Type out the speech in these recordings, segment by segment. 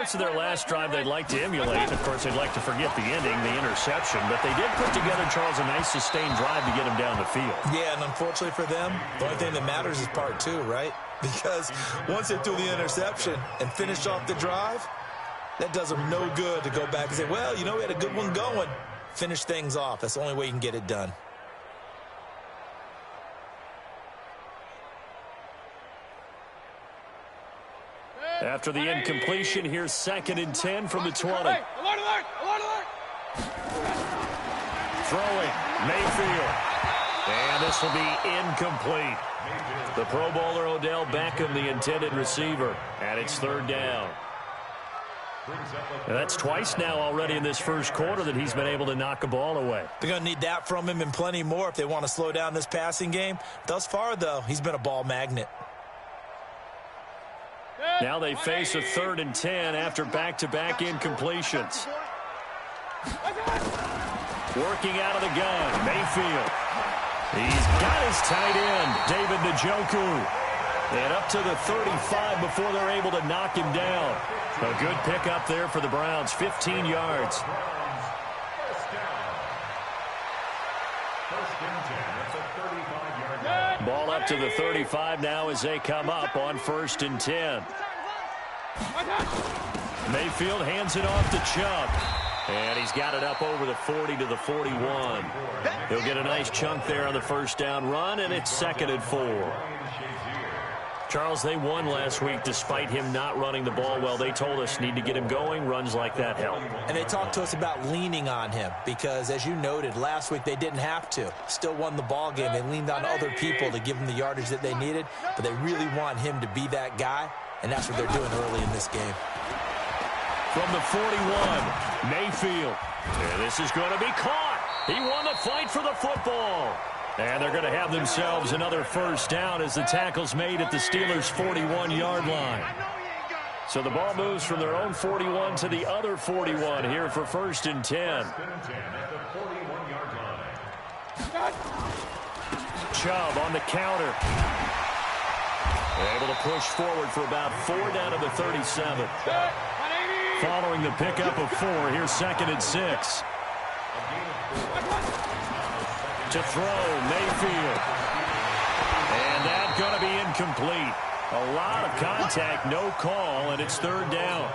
Parts of their last drive they'd like to emulate. Of course, they'd like to forget the ending, the interception. But they did put together, Charles, a nice sustained drive to get him down the field. Yeah, and unfortunately for them, the only thing that matters is part two, right? Because once they threw the interception and finished off the drive, that does them no good to go back and say, well, you know, we had a good one going. Finish things off. That's the only way you can get it done. After the incompletion, here's 2nd and 10 from the 20. Alert! Throwing, Mayfield. And this will be incomplete. The Pro Bowler Odell Beckham, the intended receiver. And it's 3rd down. And that's twice now already in this first quarter that he's been able to knock a ball away. They're going to need that from him and plenty more if they want to slow down this passing game. Thus far, though, he's been a ball magnet. Now they face a 3rd and 10 after back-to-back incompletions. Working out of the gun, Mayfield. He's got his tight end, David Njoku. And up to the 35 before they're able to knock him down. A good pickup there for the Browns, 15 yards. Ball up to the 35 now as they come up on 1st and 10. Mayfield hands it off to Chubb. And he's got it up over the 40 to the 41. He'll get a nice chunk there on the 1st down run, and it's 2nd and 4. Charles, they won last week despite him not running the ball well. They told us need to get him going. Runs like that help. And they talked to us about leaning on him because, as you noted, last week they didn't have to. Still won the ball game. They leaned on other people to give them the yardage that they needed, but they really want him to be that guy, and that's what they're doing early in this game. From the 41, Mayfield. And this is going to be caught. He won the fight for the football. And they're going to have themselves another 1st down as the tackle's made at the Steelers' 41-yard line. So the ball moves from their own 41 to the other 41 here for 1st and 10. Chubb on the counter. Able to push forward for about 4 down to the 37. Following the pickup of 4, here's 2nd and 6. To throw, Mayfield. And that's going to be incomplete. A lot of contact, no call, and it's 3rd down.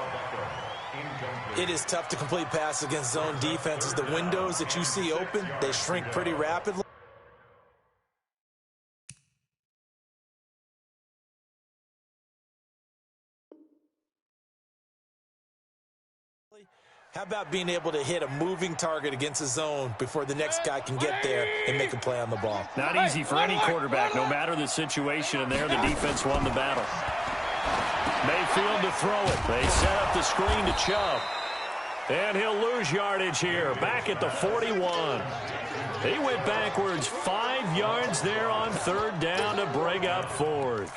It is tough to complete passes against zone defenses. The windows that you see open, they shrink pretty rapidly. How about being able to hit a moving target against a zone before the next guy can get there and make a play on the ball? Not easy for any quarterback, no matter the situation, and there the defense won the battle. Mayfield to throw it. They set up the screen to Chubb. And he'll lose yardage here, back at the 41. He went backwards 5 yards there on 3rd down to bring up 4th.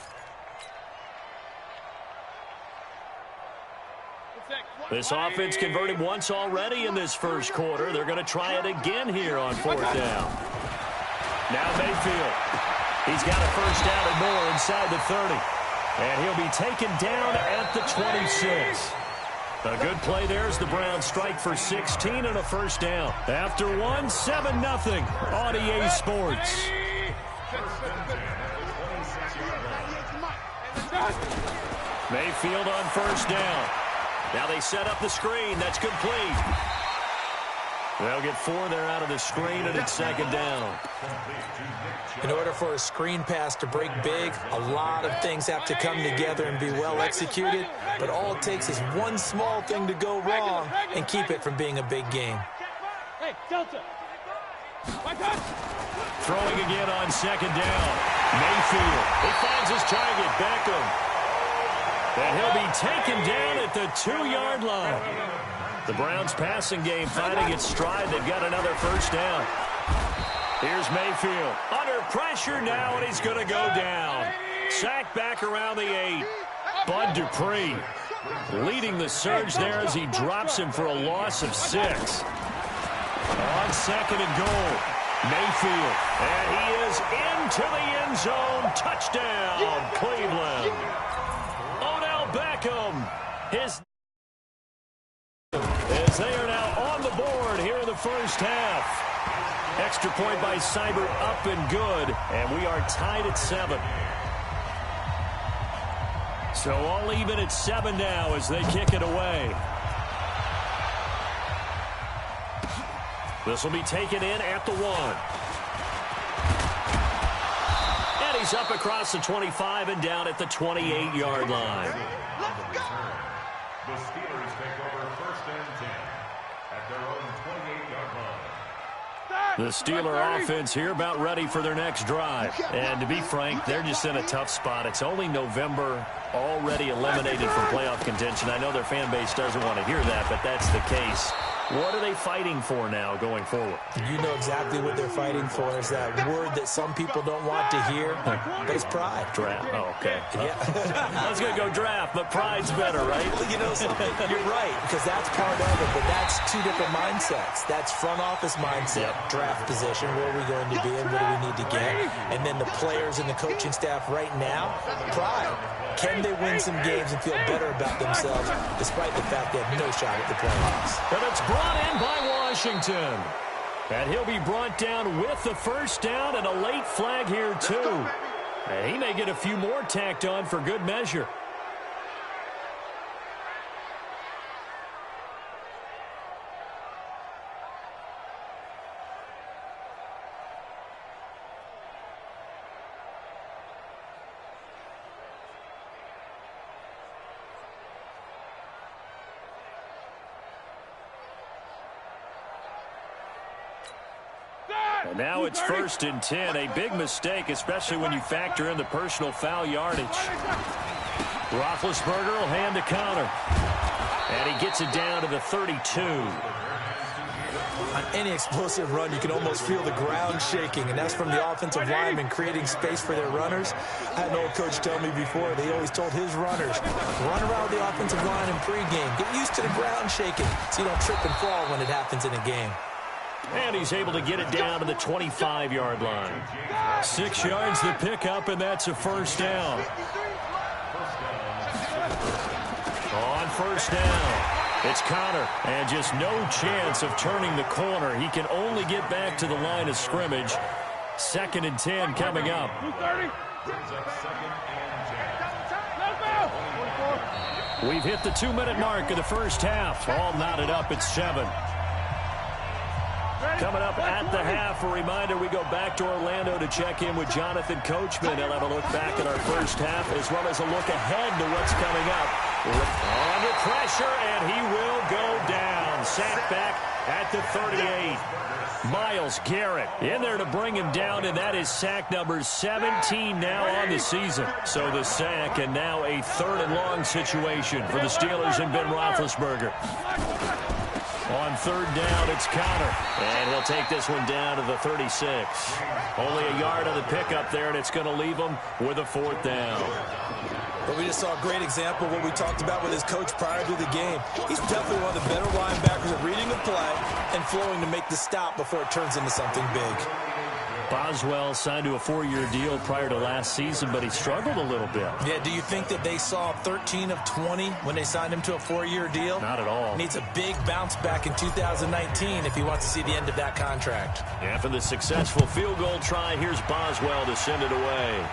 This offense converted once already in this first quarter. They're going to try it again here on 4th down. Now Mayfield. He's got a 1st down and more inside the 30. And he'll be taken down at the 26. A good play there as the Browns strike for 16 and a 1st down. After 7-0 on EA Sports. Mayfield on 1st down. Now they set up the screen. That's complete. They'll get 4 there out of the screen, and it's 2nd down. In order for a screen pass to break big, a lot of things have to come together and be well executed. But all it takes is one small thing to go wrong and keep it from being a big game. Hey, Delta. Throwing again on 2nd down. Mayfield. He finds his target, Beckham. And he'll be taken down at the 2-yard line. The Browns passing game finding its stride. They've got another 1st down. Here's Mayfield. Under pressure now, and he's going to go down. Sacked back around the 8. Bud Dupree leading the surge there as he drops him for a loss of 6. On 2nd and goal, Mayfield. And he is into the end zone. Touchdown, Cleveland. Odell Beckham. His as they are now on the board here in the first half. Extra point by Cyber up and good, and we are tied at 7. So all even at 7 now as they kick it away. This will be taken in at the 1. And he's up across the 25 and down at the 28-yard line. Let's go! The Steelers take over 1st and 10 at their own 28-yard line. The Steeler offense here about ready for their next drive. And to be frank, they're just in a tough spot. It's only November, already eliminated from playoff contention. I know their fan base doesn't want to hear that, but that's the case. What are they fighting for now going forward? You know exactly what they're fighting for. Is that word that some people don't want to hear, but it's pride. Draft. Oh, okay. Yeah. I was going to go draft, but pride's better, right? Well, you know something? You're right, because that's part of it, but that's two different mindsets. That's front office mindset, draft position, where are we going to be and what do we need to get? And then the players and the coaching staff right now, pride. Can they win some games and feel better about themselves despite the fact they have no shot at the playoffs? And it's brought in by Washington. And he'll be brought down with the first down and a late flag here, too. And he may get a few more tacked on for good measure. And now it's 1st and 10. A big mistake, especially when you factor in the personal foul yardage. Roethlisberger will hand to Connor. And he gets it down to the 32. On any explosive run, you can almost feel the ground shaking, and that's from the offensive linemen creating space for their runners. I had an old coach tell me before, they always told his runners, run around the offensive line in pregame. Get used to the ground shaking so you don't trip and fall when it happens in a game. And he's able to get it down to the 25-yard line. 6 yards the pickup, and that's a first down. On first down, it's Connor, and just no chance of turning the corner. He can only get back to the line of scrimmage. 2nd and 10 coming up. We've hit the 2-minute mark of the first half. All knotted up at 7. Coming up at the half, a reminder, we go back to Orlando to check in with Jonathan Coachman. He'll have a look back at our first half as well as a look ahead to what's coming up. Under pressure, and he will go down. Sacked back at the 38. Myles Garrett in there to bring him down, and that is sack number 17 now on the season. So the sack, and now a 3rd and long situation for the Steelers and Ben Roethlisberger. On 3rd down, it's Connor, and he'll take this one down to the 36. Only a yard on the pickup there, and it's going to leave him with a 4th down. But we just saw a great example of what we talked about with his coach prior to the game. He's definitely one of the better linebackers at reading the play and flowing to make the stop before it turns into something big. Boswell signed to a 4-year deal prior to last season, but he struggled a little bit. Yeah, do you think that they saw 13 of 20 when they signed him to a 4-year deal? Not at all. Needs a big bounce back in 2019 if he wants to see the end of that contract. After the successful field goal try, here's Boswell to send it away.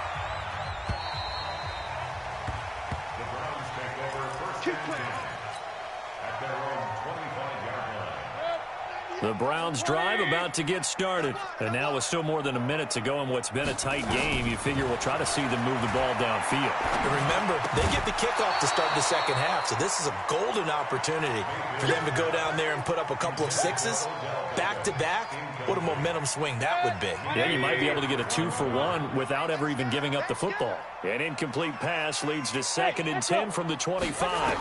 The Browns drive about to get started. And now with still more than a minute to go in what's been a tight game, you figure we'll try to see them move the ball downfield. And remember, they get the kickoff to start the second half, so this is a golden opportunity for them to go down there and put up a couple of sixes back-to-back. What a momentum swing that would be. Yeah, you might be able to get a 2-for-1 without ever even giving up the football. An incomplete pass leads to 2nd and 10 from the 25.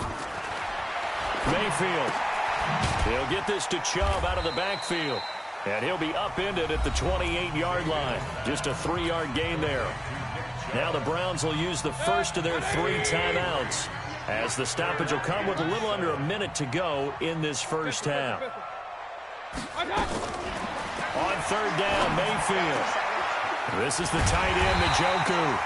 Mayfield. He'll get this to Chubb out of the backfield. And he'll be upended at the 28-yard line. Just a 3-yard gain there. Now the Browns will use the first of their 3 timeouts, as the stoppage will come with a little under a minute to go in this first half. On 3rd down, Mayfield. This is the tight end, Njoku.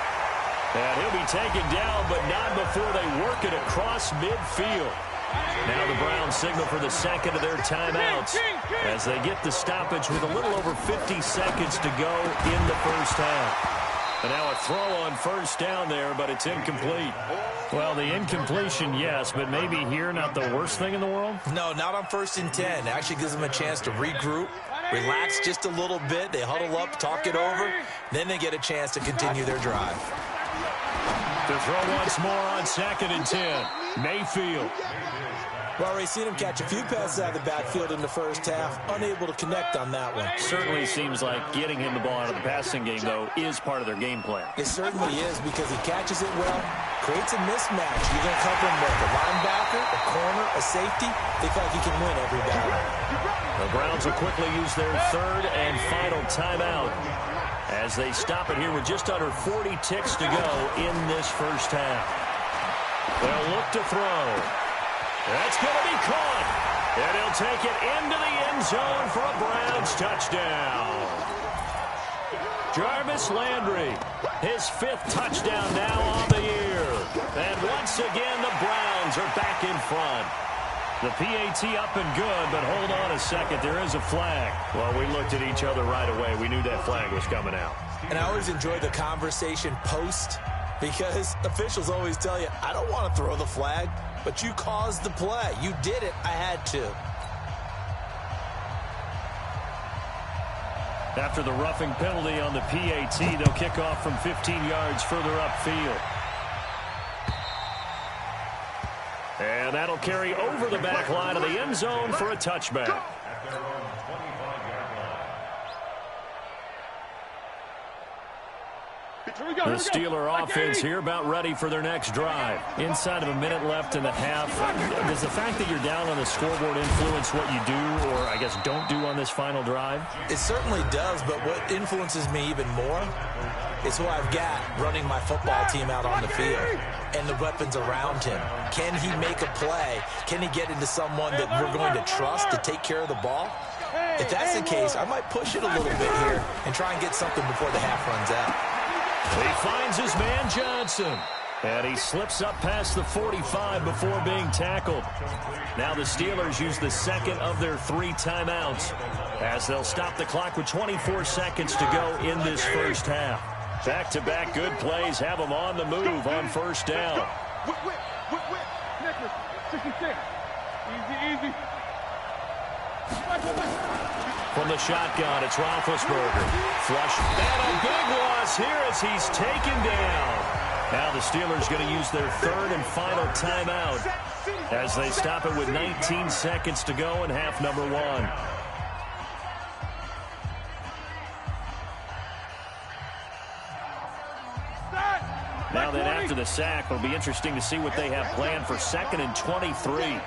And he'll be taken down, but not before they work it across midfield. Now the Browns Browns signal for the second of their timeouts as they get the stoppage with a little over 50 seconds to go in the first half. And now a throw on first down there, but it's incomplete. Well, the incompletion, yes, but maybe here not the worst thing in the world? No, not on 1st and 10. It actually gives them a chance to regroup, relax just a little bit. They huddle up, talk it over. Then they get a chance to continue their drive. To throw once more on 2nd and 10. Mayfield. Well, we've seen him catch a few passes out of the backfield in the first half, unable to connect on that one. Certainly seems like getting him the ball out of the passing game, though, is part of their game plan. It certainly is because he catches it well, creates a mismatch. You're going to cover him with a linebacker, a corner, a safety. They feel like he can win every battle. The Browns will quickly use their third and final timeout as they stop it here with just under 40 ticks to go in this first half. They'll look to throw. That's going to be caught. And he'll take it into the end zone for a Browns touchdown. Jarvis Landry, his 5th touchdown now on the year. And once again, the Browns are back in front. The PAT up and good, but hold on a second. There is a flag. Well, we looked at each other right away. We knew that flag was coming out. And I always enjoy the conversation post because officials always tell you, I don't want to throw the flag, but you caused the play. You did it. I had to. After the roughing penalty on the PAT, they'll kick off from 15 yards further upfield. And that'll carry over the back line of the end zone for a touchback. The Steeler offense here about ready for their next drive. Inside of a minute left in the half. Does the fact that you're down on the scoreboard influence what you do or, I guess, don't do on this final drive? It certainly does, but what influences me even more is who I've got running my football team out on the field and the weapons around him. Can he make a play? Can he get into someone that we're going to trust to take care of the ball? If that's the case, I might push it a little bit here and try and get something before the half runs out. He finds his man Johnson. And he slips up past the 45 before being tackled. Now the Steelers use the second of their 3 timeouts as they'll stop the clock with 24 seconds to go in this first half. Back-to-back good plays have them on the move on first down. From the shotgun, it's Roethlisberger. Flush. And a big loss here as he's taken down. Now the Steelers going to use their 3rd and final timeout as they stop it with 19 seconds to go in half number 1. Now then after the sack, it'll be interesting to see what they have planned for 2nd and 23.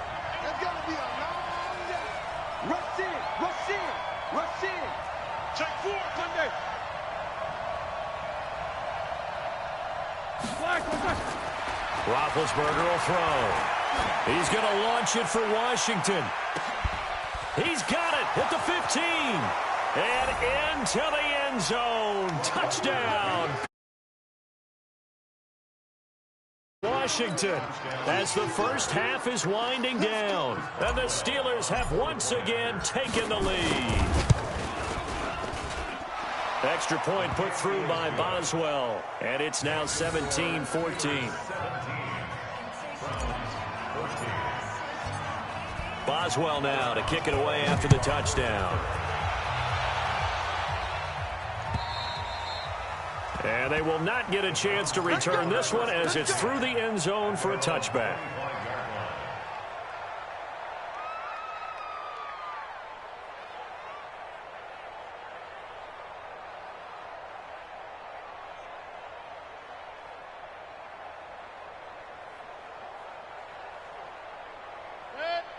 Roethlisberger will throw. He's going to launch it for Washington. He's got it at the 15. And into the end zone. Touchdown. Washington as the first half is winding down. And the Steelers have once again taken the lead. Extra point put through by Boswell. And it's now 17-14. Boswell now to kick it away after the touchdown. And they will not get a chance to return this one as it's through the end zone for a touchback.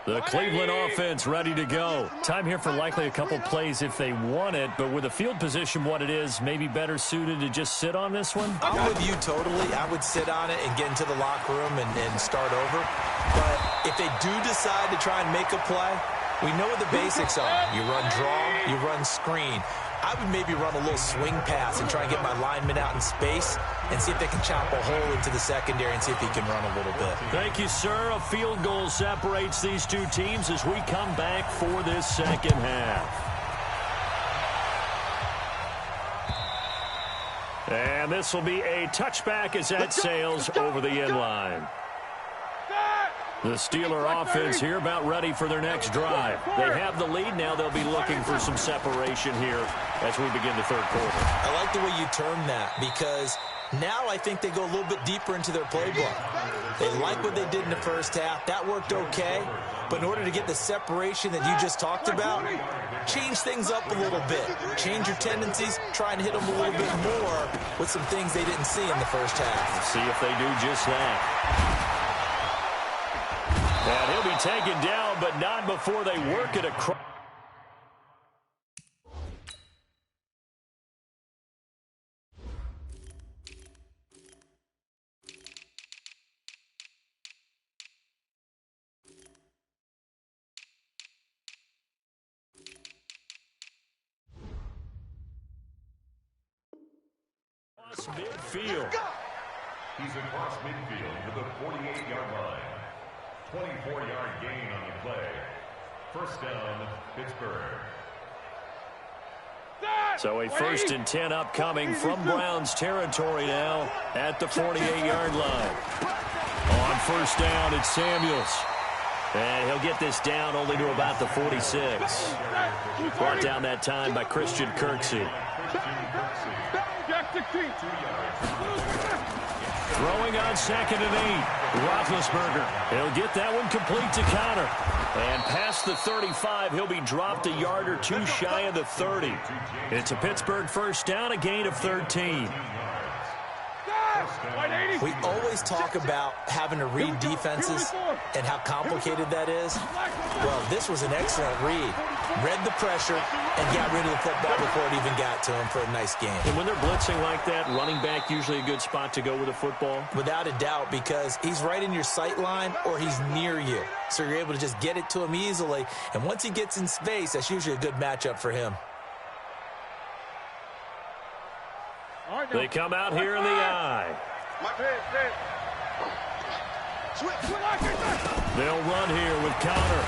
The Cleveland offense ready to go. Time here for likely a couple plays if they want it, but with the field position what it is, maybe better suited to just sit on this one? I'm with you totally. I would sit on it and get into the locker room and start over. But if they do decide to try and make a play, we know what the basics are. You run draw, you run screen. I would maybe run a little swing pass and try and get my lineman out in space and see if they can chop a hole into the secondary and see if he can run a little bit. Thank you, sir. A field goal separates these two teams as we come back for this second half. And this will be a touchback as that sails over the end line. The Steeler offense here about ready for their next drive. They have the lead. Now they'll be looking for some separation here as we begin the third quarter. I like the way you term that because now I think they go a little bit deeper into their playbook. They like what they did in the first half. That worked okay. But in order to get the separation that you just talked about, change things up a little bit. Change your tendencies. Try and hit them a little bit more with some things they didn't see in the first half. Let's see if they do just that. And he'll be taken down, but not before they work it across. Midfield. He's across midfield to the 48-yard line. 24-yard gain on the play. First down, Pittsburgh. So a 1st and 10 upcoming from Browns territory now at the 48-yard line. On first down, it's Samuels. And he'll get this down only to about the 46. Brought down that time by Christian Kirksey. Throwing on 2nd and 8. Roethlisberger. He'll get that one complete to Connor. And past the 35, he'll be dropped a yard or two shy of the 30. It's a Pittsburgh first down, a gain of 13. We always talk about having to read defenses and how complicated that is. Well, this was an excellent read. Read the pressure and got rid of the football before it even got to him for a nice game. And when they're blitzing like that, running back usually a good spot to go with a football? Without a doubt, because he's right in your sight line or he's near you. So you're able to just get it to him easily. And once he gets in space, that's usually a good matchup for him. They come out here in the eye. They'll run here with Connor.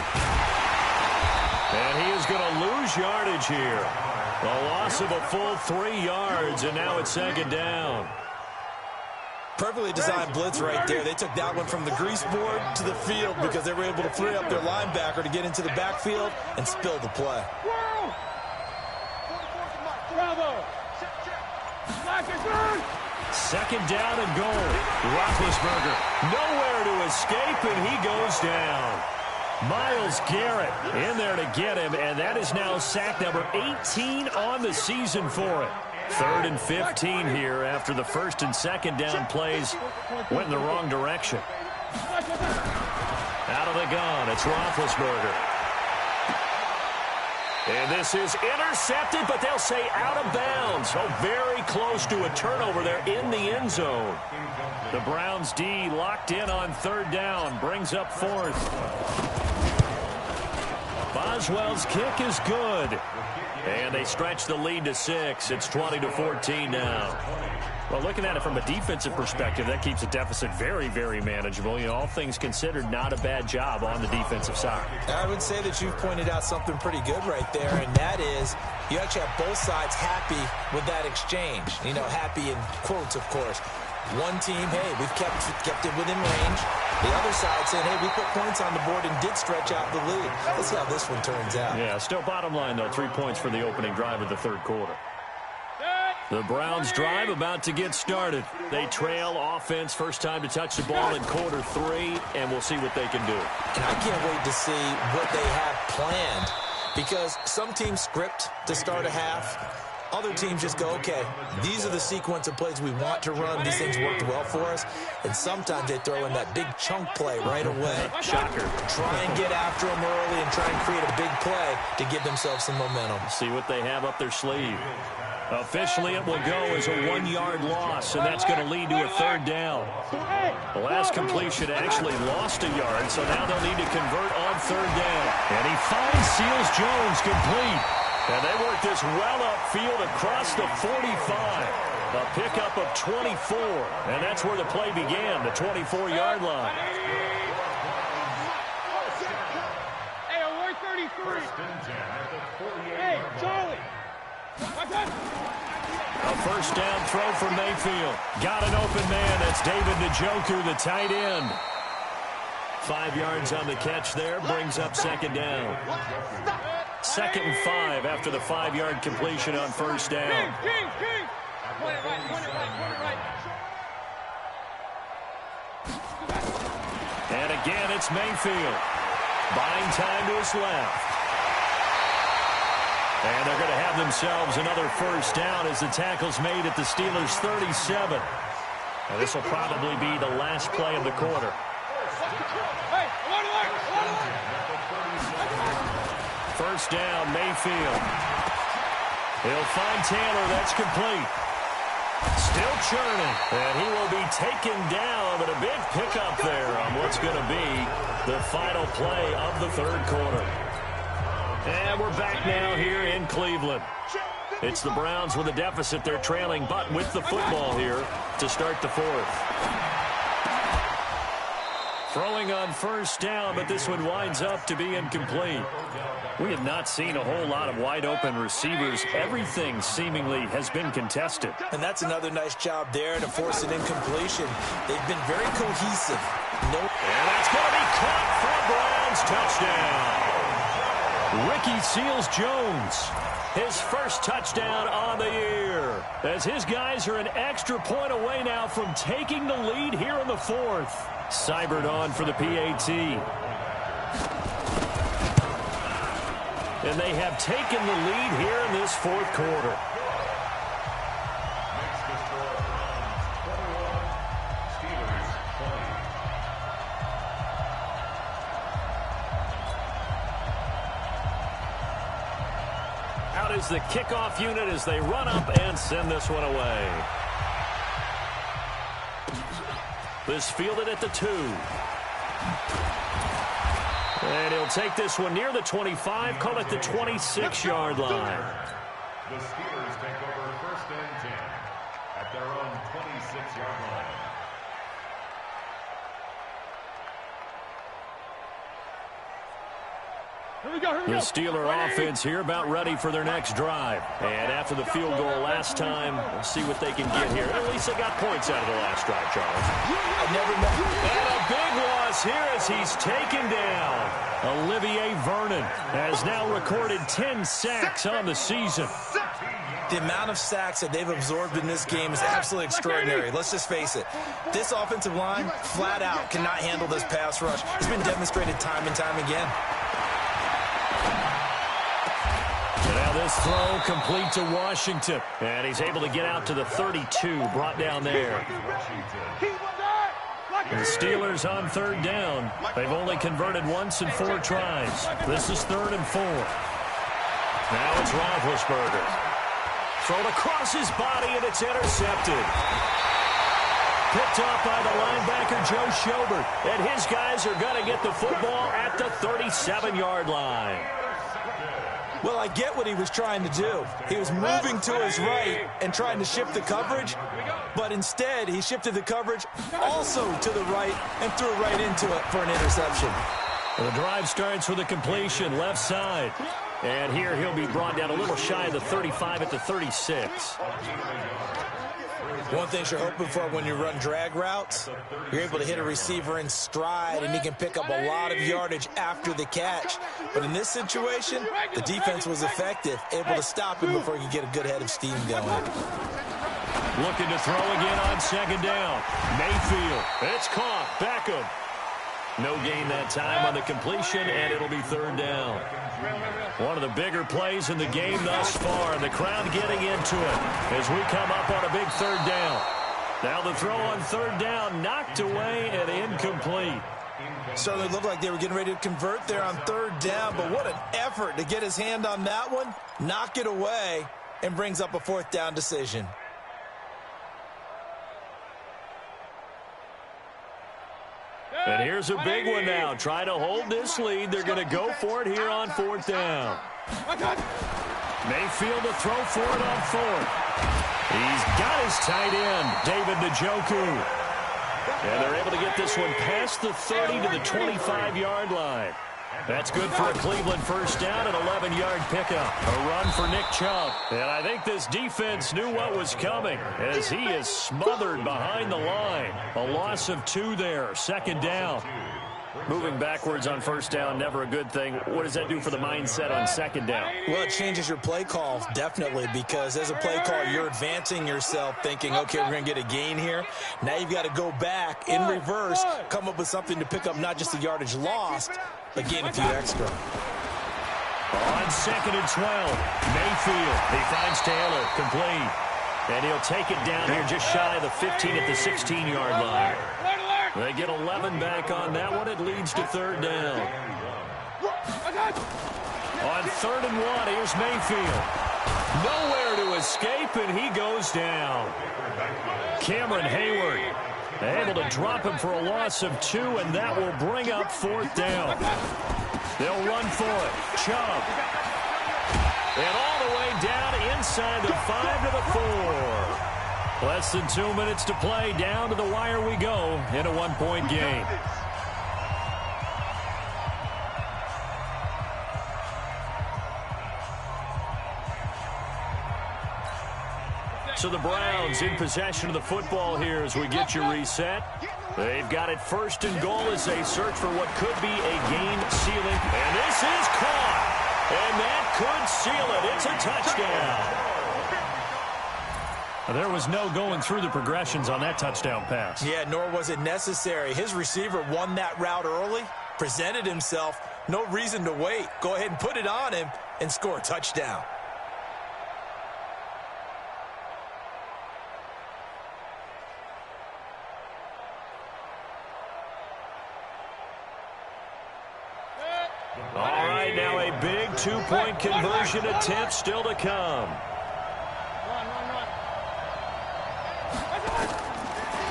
And he is going to lose yardage here. A loss of a full 3 yards, and now it's 2nd down. Perfectly designed blitz right there. They took that one from the grease board to the field because they were able to free up their linebacker to get into the backfield and spill the play. Bravo. 2nd down and goal. Roethlisberger nowhere to escape, and he goes down. Myles Garrett in there to get him, and that is now sack number 18 on the season for it. 3rd and 15 here after the 1st and 2nd down plays went in the wrong direction. Out of the gun, it's Roethlisberger. And this is intercepted, but they'll say out of bounds. Oh, very close to a turnover there in the end zone. The Browns D locked in on 3rd down, brings up 4th. Boswell's kick is good. And they stretch the lead to 6. It's 20-14 now. Well, looking at it from a defensive perspective, that keeps the deficit very, very manageable. You know, all things considered, not a bad job on the defensive side. I would say that you've pointed out something pretty good right there, and that is you actually have both sides happy with that exchange. You know, happy in quotes, of course. One team, hey, we've kept it within range. The other side saying, hey, we put points on the board and did stretch out the lead. Let's see how this one turns out. Yeah, still bottom line, though, 3 points for the opening drive of the 3rd quarter. The Browns drive about to get started. They trail offense, first time to touch the ball in quarter 3, and we'll see what they can do. And I can't wait to see what they have planned because some teams script to start a half. Other teams just go, okay, these are the sequence of plays we want to run. These things worked well for us. And sometimes they throw in that big chunk play right away. Shocker. Try and get after them early and try and create a big play to give themselves some momentum. See what they have up their sleeve. Officially, it will go as a 1-yard loss, and that's going to lead to a 3rd down. The last completion actually lost a yard, so now they'll need to convert on 3rd down. And he finds Seals Jones complete. And they work this well upfield across the 45. A pickup of 24. And that's where the play began, the 24-yard line. Hey, award 33. Hey, Charlie. A first down throw for Mayfield. Got an open man. That's David Njoku, the tight end. 5 yards on the catch there. Brings up second down. 2nd and 5 after the 5-yard completion on first down. King. Point it right. And again, it's Mayfield. Buying time to his left. And they're going to have themselves another first down as the tackle's made at the Steelers' 37. And this will probably be the last play of the quarter. First down, Mayfield. He'll find Taylor. That's complete. Still churning. And he will be taken down, but a big pickup there on what's going to be the final play of the third quarter. And we're back now here in Cleveland. It's the Browns with a deficit. They're trailing, but with the football here to start the fourth. Throwing on first down, but this one winds up to be incomplete. We have not seen a whole lot of wide-open receivers. Everything seemingly has been contested. And that's another nice job there to force an incompletion. They've been very cohesive. And that's going to be caught for a Browns touchdown. Ricky Seals-Jones, his first touchdown on the year, as his guys are an extra point away now from taking the lead here in the fourth. Seibert on for the PAT. And they have taken the lead here in this fourth quarter. Out is the kickoff unit as they run up and send this one away. This fielded at the 2. And he'll take this one near the 25, call it the 26-yard line. The Steelers take over first and 10 at their own 26-yard line. The Steeler offense here about ready for their next drive. And after the field goal last time, we'll see what they can get here. At least they got points out of the last drive, Charles. And a big loss here as he's taken down. Olivier Vernon has now recorded 10 sacks on the season. The amount of sacks that they've absorbed in this game is absolutely extraordinary. Let's just face it. This offensive line, flat out, cannot handle this pass rush. It's been demonstrated time and time again. Now this throw complete to Washington. And he's able to get out to the 32, brought down there. The Steelers on third down. They've only converted once in 4 tries. This is 3rd and 4. Now it's Roethlisberger. Thrown across his body, and it's intercepted. Picked off by the linebacker, Joe Schobert. And his guys are going to get the football at the 37-yard line. Well, I get what he was trying to do. He was moving to his right and trying to shift the coverage, but instead he shifted the coverage also to the right and threw right into it for an interception. Well, the drive starts with a completion left side. And here he'll be brought down a little shy of the 35 at the 36. One thing you're hoping for when you run drag routes, you're able to hit a receiver in stride and he can pick up a lot of yardage after the catch. But in this situation, the defense was effective, able to stop him before he could get a good head of steam going. Looking to throw again on second down. Mayfield. It's caught. Beckham. No gain that time on the completion, and it'll be third down. One of the bigger plays in the game thus far. The crowd getting into it as we come up on a big third down. Now the throw on third down, knocked away and incomplete. Certainly looked like they were getting ready to convert there on third down, but what an effort to get his hand on that one, knock it away, and brings up a 4th down decision. And here's a big one now. Trying to hold this lead. They're going to go for it here on 4th down. Mayfield to throw for it on fourth. He's got his tight end, David Njoku. And they're able to get this one past the 30 to the 25-yard line. That's good for a Cleveland first down, an 11-yard pickup. A run for Nick Chubb. And I think this defense knew what was coming as he is smothered behind the line. A loss of 2 there, second down. Moving backwards on first down, never a good thing. What does that do for the mindset on second down? Well, it changes your play call, definitely, because as a play call, you're advancing yourself thinking, okay, we're going to get a gain here. Now you've got to go back in reverse, come up with something to pick up not just the yardage lost, but gain a few extra. On second and 12, Mayfield. He finds Taylor, complete. And he'll take it down here just shy of the 15 at the 16-yard line. They get 11 back on that one. It leads to third down. On third and 1, here's Mayfield. Nowhere to escape, and he goes down. Cameron Hayward able to drop him for a loss of 2, and that will bring up fourth down. They'll run for it. Chubb. And all the way down inside the 5 to the 4. Less than 2 minutes to play. Down to the wire we go in a one-point game. So the Browns in possession of the football here as we get you reset. They've got it first and goal as they search for what could be a game-sealing. And this is caught. And that could seal it. It's a touchdown. There was no going through the progressions on that touchdown pass. Yeah, nor was it necessary. His receiver won that route early, presented himself, no reason to wait. Go ahead and put it on him and score a touchdown. All right, now a big two-point conversion attempt still to come.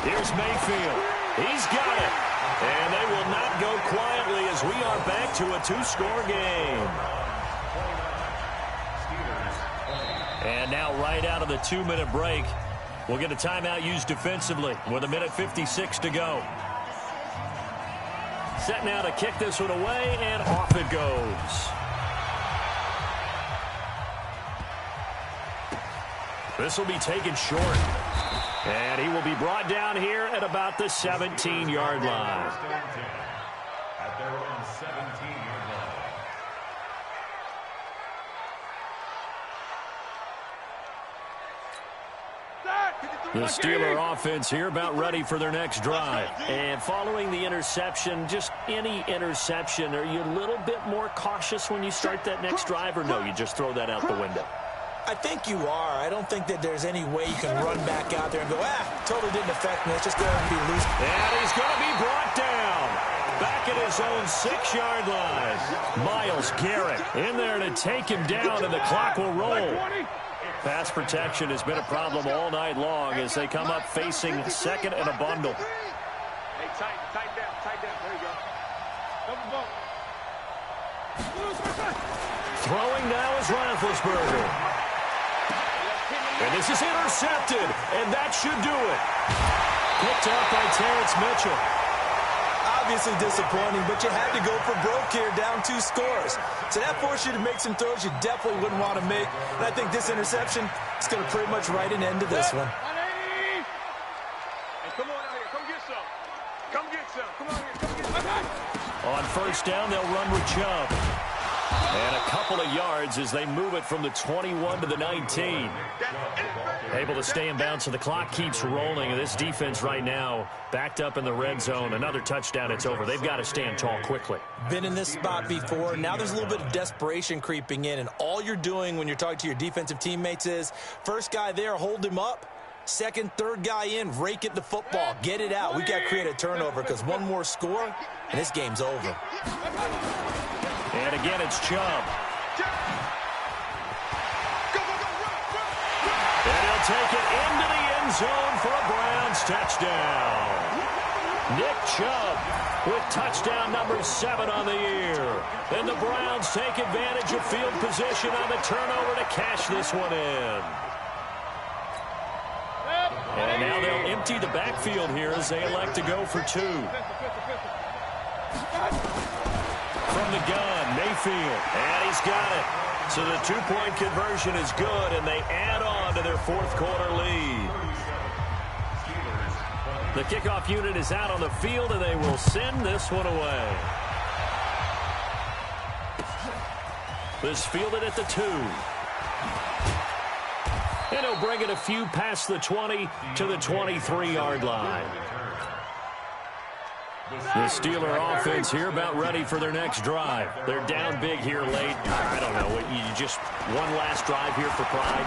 Here's Mayfield. He's got it. And they will not go quietly as we are back to a 2-score game. And now right out of the 2-minute break, we'll get a timeout used defensively with 1:56 to go. Set now to kick this one away, and off it goes. This will be taken short. And he will be brought down here at about the 17-yard line. At their own 17-yard line. The Steeler offense here about ready for their next drive. And following the interception, just any interception, are you a little bit more cautious when you start that next drive, or no, you just throw that out the window? I think you are. I don't think that there's any way you can run back out there and go, totally didn't affect me. Let's just go ahead and be loose. And he's going to be brought down. Back at his own 6-yard line. Myles Garrett in there to take him down, and the clock will roll. Pass protection has been a problem all night long as they come up facing second and a bundle. Hey, tight down. There you go. Double bump. Throwing now is Roethlisberger. And this is intercepted, and that should do it. Picked up by Terrence Mitchell. Obviously disappointing, but you had to go for broke here, down 2 scores. So that forced you to make some throws you definitely wouldn't want to make. And I think this interception is going to pretty much write an end to this one. Hey, come on out here. Come get some. Come get some. Come on here. Come get some. On first down, they'll run with Chubb. And a couple of yards as they move it from the 21 to the 19. Able to stay in bounds, so the clock keeps rolling. And this defense right now backed up in the red zone. Another touchdown, it's over. They've got to stand tall quickly. Been in this spot before. Now there's a little bit of desperation creeping in. And all you're doing when you're talking to your defensive teammates is, first guy there, hold him up. Second, third guy in, rake at the football. Get it out. We've got to create a turnover because one more score, and this game's over. And again, it's Chubb. And he'll take it into the end zone for a Browns touchdown. Nick Chubb with touchdown number 7 on the year. And the Browns take advantage of field position on the turnover to cash this one in. And now they'll empty the backfield here as they elect to go for 2. From the gun, Mayfield. And he's got it. So the 2-point conversion is good, and they add on to their 4th quarter lead. The kickoff unit is out on the field, and they will send this one away. This fielded at the 2. And he'll bring it a few past the 20 to the 23-yard line. The Steeler offense here about ready for their next drive. They're down big here late. I don't know. You just one last drive here for pride.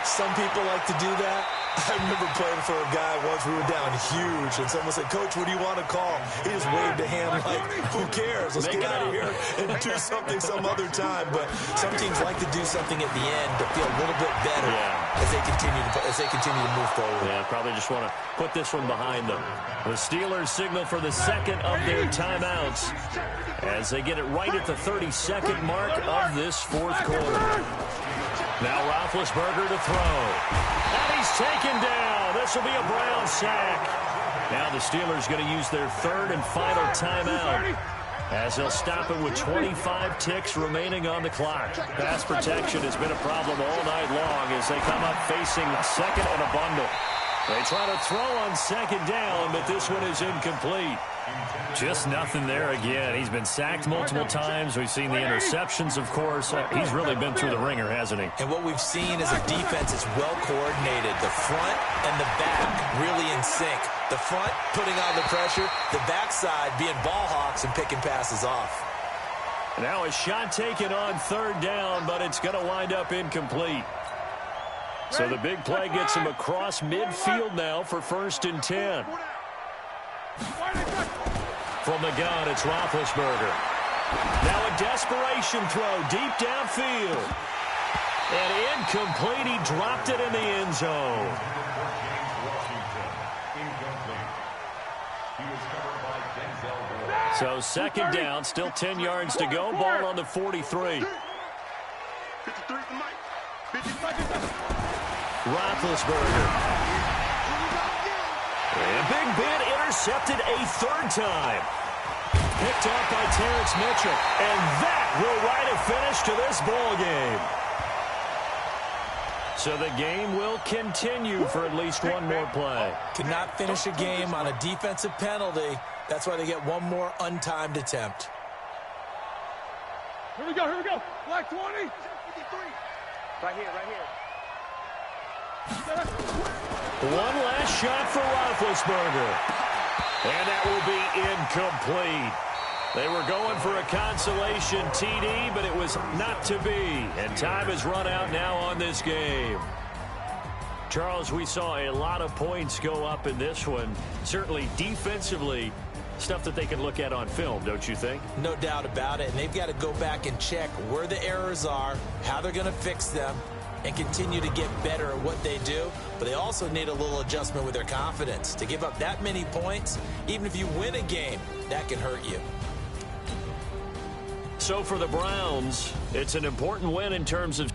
Some people like to do that. I remember playing for a guy once. We were down huge, and someone said, "Coach, what do you want to call?" He just waved a hand like, "Who cares? Let's get out of here and do something some other time." But some teams like to do something at the end to feel a little bit better as they continue to move forward. Yeah, probably just want to put this one behind them. The Steelers signal for the second of their timeouts as they get it right at the 32nd mark of this 4th quarter. Now Roethlisberger to throw. And he's taken down. This will be a Brown sack. Now the Steelers going to use their 3rd and final timeout as they'll stop it with 25 ticks remaining on the clock. Pass protection has been a problem all night long as they come up facing 2nd and a bundle. They try to throw on 2nd down, but this one is incomplete. Just nothing there again. He's been sacked multiple times. We've seen the interceptions, of course. He's really been through the ringer, hasn't he? And what we've seen is a defense that's well coordinated. The front and the back really in sync. The front putting on the pressure, the backside being ball hawks and picking passes off. Now a shot taken on 3rd down, but it's going to wind up incomplete. So the big play gets him across midfield now for 1st and 10. From the gun, it's Roethlisberger. Now a desperation throw deep downfield. And incomplete. He dropped it in the end zone. So 2nd down, still 10 yards to go. Ball on the 43. Roethlisberger. And Big Ben intercepted a 3rd time. Picked off by Terrence Mitchell. And that will write a finish to this ball game. So the game will continue for at least one more play. Cannot finish a game on a defensive penalty. That's why they get one more untimed attempt. Here we go, here we go. Black 20. Right here, right here. One last shot for Roethlisberger. And that will be incomplete. They were going for a consolation TD, but it was not to be. And time has run out now on this game. Charles, we saw a lot of points go up in this one. Certainly defensively, stuff that they can look at on film, don't you think? No doubt about it. And they've got to go back and check where the errors are, how they're going to fix them, and continue to get better at what they do. But they also need a little adjustment with their confidence. To give up that many points, even if you win a game, that can hurt you. So for the Browns, it's an important win in terms of